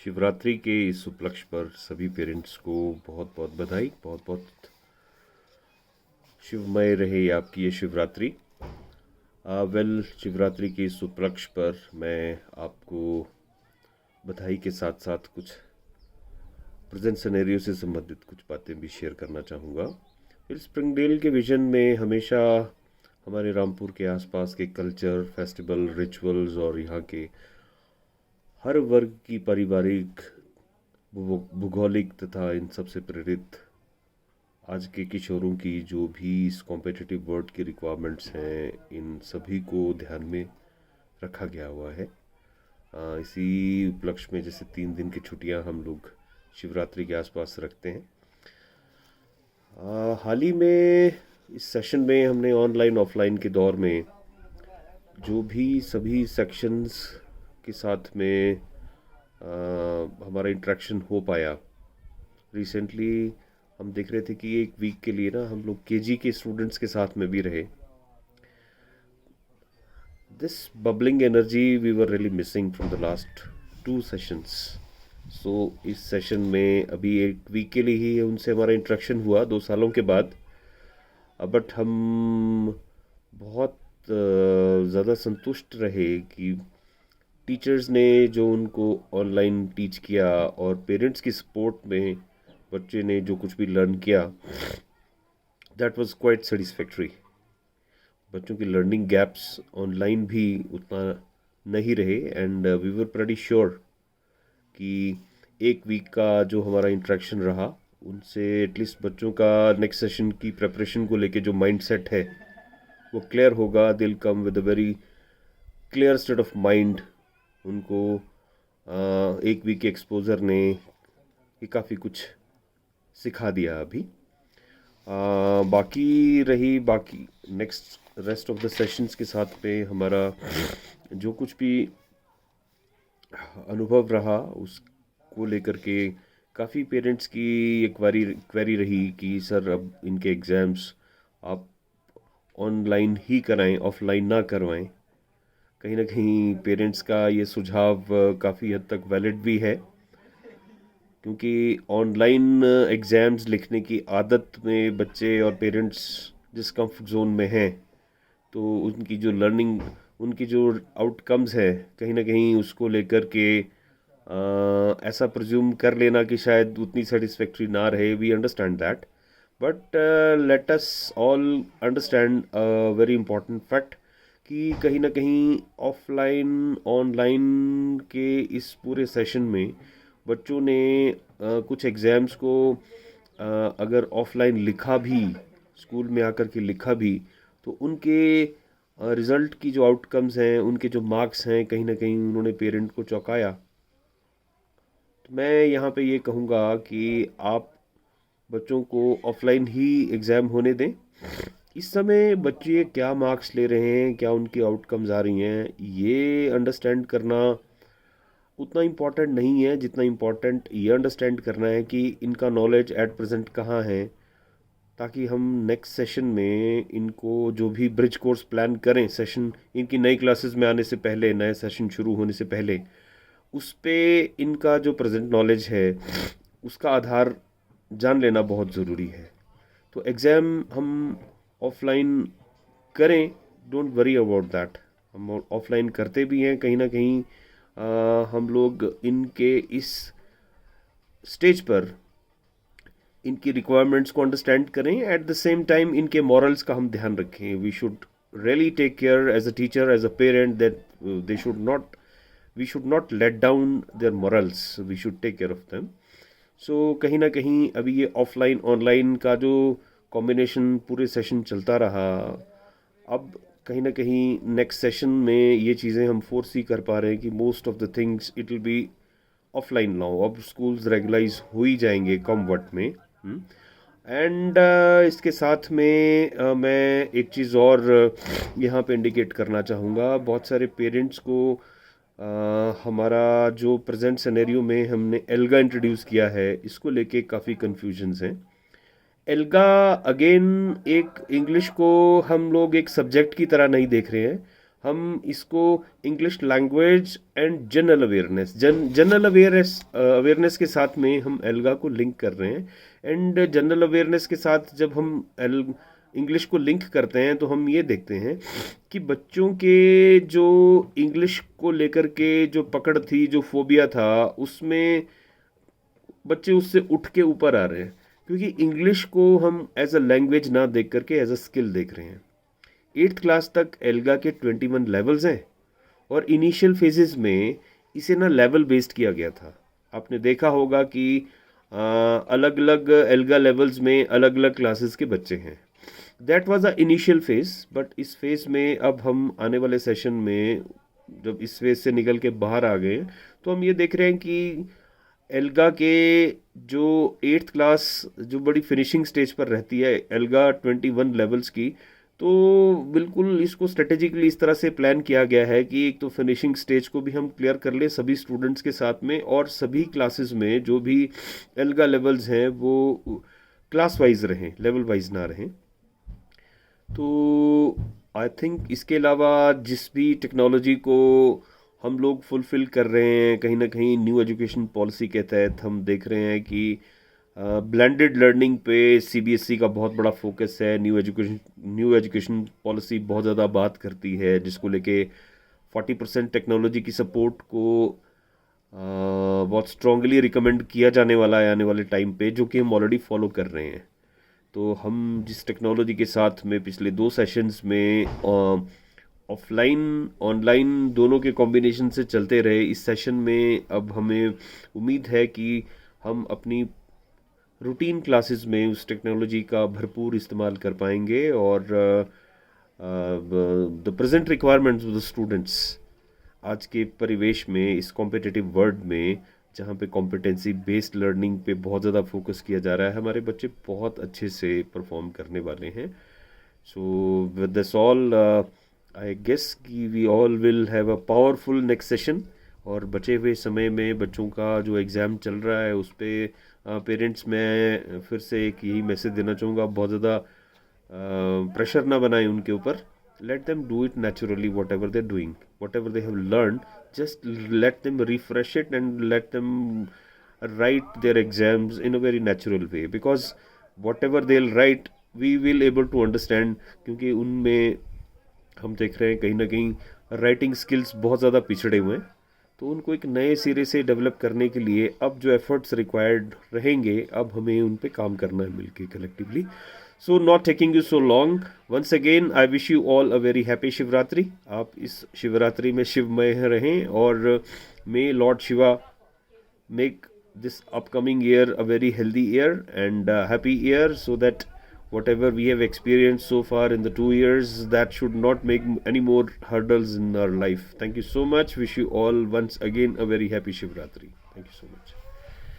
शिवरात्रि के इस उपलक्ष्य पर सभी पेरेंट्स को बहुत बहुत बधाई। बहुत बहुत शिवमय रहे आपकी ये शिवरात्रि। शिवरात्रि के इस उपलक्ष्य पर मैं आपको बधाई के साथ साथ कुछ प्रेजेंट सिनेरियो से संबंधित कुछ बातें भी शेयर करना चाहूँगा। स्प्रिंगडेल के विजन में हमेशा हमारे रामपुर के आसपास के कल्चर, फेस्टिवल, रिचुअल्स और यहाँ के हर वर्ग की पारिवारिक, भूगोलिक तथा इन सब से प्रेरित आज के किशोरों की जो भी इस कॉम्पिटिटिव वर्ल्ड की रिक्वायरमेंट्स हैं, इन सभी को ध्यान में रखा गया हुआ है। इसी उपलक्ष्य में जैसे 3 दिन की छुट्टियां हम लोग शिवरात्रि के आसपास रखते हैं। हाल ही में इस सेशन में हमने ऑनलाइन ऑफलाइन के दौर में जो भी सभी सेक्शंस के साथ में हमारा इंटरेक्शन हो पाया। रिसेंटली हम देख रहे थे कि एक वीक के लिए ना हम लोग केजी के स्टूडेंट्स के साथ में भी रहे। This bubbling energy we were really missing from the last 2 sessions. So इस सेशन में अभी एक वीक के लिए ही उनसे हमारा इंटरेक्शन हुआ 2 सालों के बाद। बट हम बहुत ज़्यादा संतुष्ट रहे कि टीचर्स ने जो उनको ऑनलाइन टीच किया और पेरेंट्स की सपोर्ट में बच्चे ने जो कुछ भी लर्न किया, दैट वाज क्वाइट सेटिस्फैक्ट्री। बच्चों की लर्निंग गैप्स ऑनलाइन भी उतना नहीं रहे and we were pretty sure कि एक वीक का जो हमारा इंटरेक्शन रहा उनसे एटलीस्ट बच्चों का नेक्स्ट सेशन की प्रेपरेशन को लेके जो माइंड सेट है वो क्लियर होगा। They will come with a very clear state of mind. उनको एक वीक के एक्सपोजर ने ये काफ़ी कुछ सिखा दिया अभी। बाकी next rest of the sessions के साथ में हमारा जो कुछ भी अनुभव रहा उसको लेकर के काफ़ी पेरेंट्स की एक क्वेरी रही कि सर अब इनके एग्ज़ाम्स आप ऑनलाइन ही कराएं, ऑफलाइन ना करवाएं। कहीं ना कहीं पेरेंट्स का ये सुझाव काफ़ी हद तक वैलिड भी है, क्योंकि ऑनलाइन एग्ज़ाम्स लिखने की आदत में बच्चे और पेरेंट्स जिस कंफर्ट जोन में हैं, तो उनकी जो लर्निंग, उनकी जो आउटकम्स है कहीं ना कहीं उसको लेकर के ऐसा प्रज्यूम कर लेना कि शायद उतनी सेटिस्फैक्ट्री ना रहे। We understand that, but let us all understand a very important fact कि कहीं ना कहीं ऑफलाइन ऑनलाइन के इस पूरे सेशन में बच्चों ने कुछ एग्ज़ाम्स को अगर ऑफलाइन लिखा भी, स्कूल में आकर के लिखा भी, तो उनके रिज़ल्ट की जो आउटकम्स हैं, उनके जो मार्क्स हैं, कहीं ना कहीं उन्होंने पेरेंट को चौंकाया। तो मैं यहाँ पे ये कहूँगा कि आप बच्चों को ऑफलाइन ही एग्ज़ाम होने दें। इस समय बच्चे क्या मार्क्स ले रहे हैं, क्या उनकी आउटकम्स आ रही हैं, ये अंडरस्टैंड करना उतना इम्पॉर्टेंट नहीं है जितना इम्पॉर्टेंट ये अंडरस्टैंड करना है कि इनका नॉलेज एट प्रेजेंट कहाँ है, ताकि हम नेक्स्ट सेशन में इनको जो भी ब्रिज कोर्स प्लान करें, सेशन इनकी नई क्लासेस में आने से पहले, नए सेशन शुरू होने से पहले, उस पे इनका जो प्रेजेंट नॉलेज है उसका आधार जान लेना बहुत ज़रूरी है। तो एग्ज़ाम हम ऑफलाइन करें, डोंट वरी अबाउट दैट। हम ऑफलाइन करते भी हैं कहीं ना कहीं। हम लोग इनके इस स्टेज पर इनकी रिक्वायरमेंट्स को अंडरस्टैंड करें, एट द सेम टाइम इनके मॉरल्स का हम ध्यान रखें। We should really take care as a teacher, as a parent, that they should not we should not let down their morals, we should take care of them. So कहीं ना कहीं अभी ये ऑफलाइन ऑनलाइन का जो combination पूरे session चलता रहा, अब कहीं ना कहीं नेक्स्ट सेशन में ये चीज़ें हम फोर्स ही कर पा रहे हैं कि most of the things it will be offline now. अब स्कूल्स रेगुलाइज हो ही जाएंगे कम वक्त में। एंड इसके साथ में मैं एक चीज़ और यहाँ पे इंडिकेट करना चाहूँगा। बहुत सारे पेरेंट्स को हमारा जो प्रेजेंट सिनेरियो में हमने एल्गा इंट्रोड्यूस किया है, इसको लेके काफ़ी कन्फ्यूजन्स हैं। एल्गा अगेन एक इंग्लिश को हम लोग एक सब्जेक्ट की तरह नहीं देख रहे हैं, हम इसको English language and general awareness के साथ में हम एल्गा को लिंक कर रहे हैं। एंड जनरल अवेयरनेस के साथ जब हम इंग्लिश को लिंक करते हैं तो हम ये देखते हैं कि बच्चों के जो इंग्लिश को लेकर के जो पकड़ थी, जो फोबिया था, उसमें बच्चे उससे उठ के ऊपर आ रहे हैं, क्योंकि इंग्लिश को हम एज अ लैंग्वेज ना देख करके एज अ स्किल देख रहे हैं। 8th क्लास तक एल्गा के 21 लेवल्स हैं और इनिशियल फेजेस में इसे ना लेवल बेस्ड किया गया था। आपने देखा होगा कि अलग अलग एल्गा लेवल्स में अलग अलग क्लासेस के बच्चे हैं। That was a initial phase, but इस फेज में अब हम आने वाले सेशन में जब इस फेज से निकल के बाहर आ गए तो हम ये देख रहे हैं कि एल्गा के जो 8th क्लास जो बड़ी फिनिशिंग स्टेज पर रहती है एल्गा 21 लेवल्स की, तो बिल्कुल इसको स्ट्रेटेजिकली इस तरह से प्लान किया गया है कि एक तो फिनिशिंग स्टेज को भी हम क्लियर कर लें सभी स्टूडेंट्स के साथ में, और सभी क्लासेस में जो भी एल्गा लेवल्स हैं वो क्लास वाइज रहें, लेवल वाइज ना रहें। तो आई थिंक इसके अलावा जिस भी टेक्नोलॉजी को हम लोग फुलफिल कर रहे हैं, कहीं ना कहीं न्यू एजुकेशन पॉलिसी के तहत हम देख रहे हैं कि ब्लेंडेड लर्निंग पे सीबीएसई का बहुत बड़ा फोकस है। न्यू एजुकेशन पॉलिसी बहुत ज़्यादा बात करती है, जिसको लेके 40% टेक्नोलॉजी की सपोर्ट को बहुत स्ट्रांगली रिकमेंड किया जाने वाला है आने वाले टाइम पे, जो कि हम ऑलरेडी फॉलो कर रहे हैं। तो हम जिस टेक्नोलॉजी के साथ में पिछले 2 सेशंस में ऑफलाइन ऑनलाइन दोनों के कॉम्बिनेशन से चलते रहे, इस सेशन में अब हमें उम्मीद है कि हम अपनी रूटीन क्लासेस में उस टेक्नोलॉजी का भरपूर इस्तेमाल कर पाएंगे और the present requirements of the students आज के परिवेश में, इस कॉम्पिटिटिव वर्ल्ड में जहाँ पे कॉम्पिटेंसी बेस्ड लर्निंग पे बहुत ज़्यादा फोकस किया जा रहा है, हमारे बच्चे बहुत अच्छे से परफॉर्म करने वाले हैं। So with this all I guess कि we all will have a powerful next session. और बचे हुए समय में बच्चों का जो एग्ज़ाम चल रहा है उस पर पेरेंट्स में फिर से एक यही मैसेज देना चाहूँगा, बहुत ज़्यादा प्रेशर ना बनाएं उनके ऊपर। let them do it naturally, whatever they're doing, whatever they have learned, just let them refresh it and let them write their exams in a very natural way, because whatever they'll write we will able to understand, क्योंकि उनमें हम देख रहे हैं कहीं ना कहीं writing skills बहुत ज़्यादा पिछड़े हुए हैं। तो उनको एक नए सिरे से डेवलप करने के लिए अब जो एफर्ट्स रिक्वायर्ड रहेंगे, अब हमें उन पे काम करना है मिलके collectively. So not taking you so long, once again I wish you all a very happy Shivratri. आप इस शिवरात्रि में शिवमय रहें और may Lord Shiva make this upcoming year a very healthy year and a happy year, so that whatever we have experienced so far in the 2 years, that should not make any more hurdles in our life. Thank you so much. Wish you all once again a very happy Shivratri. Thank you so much.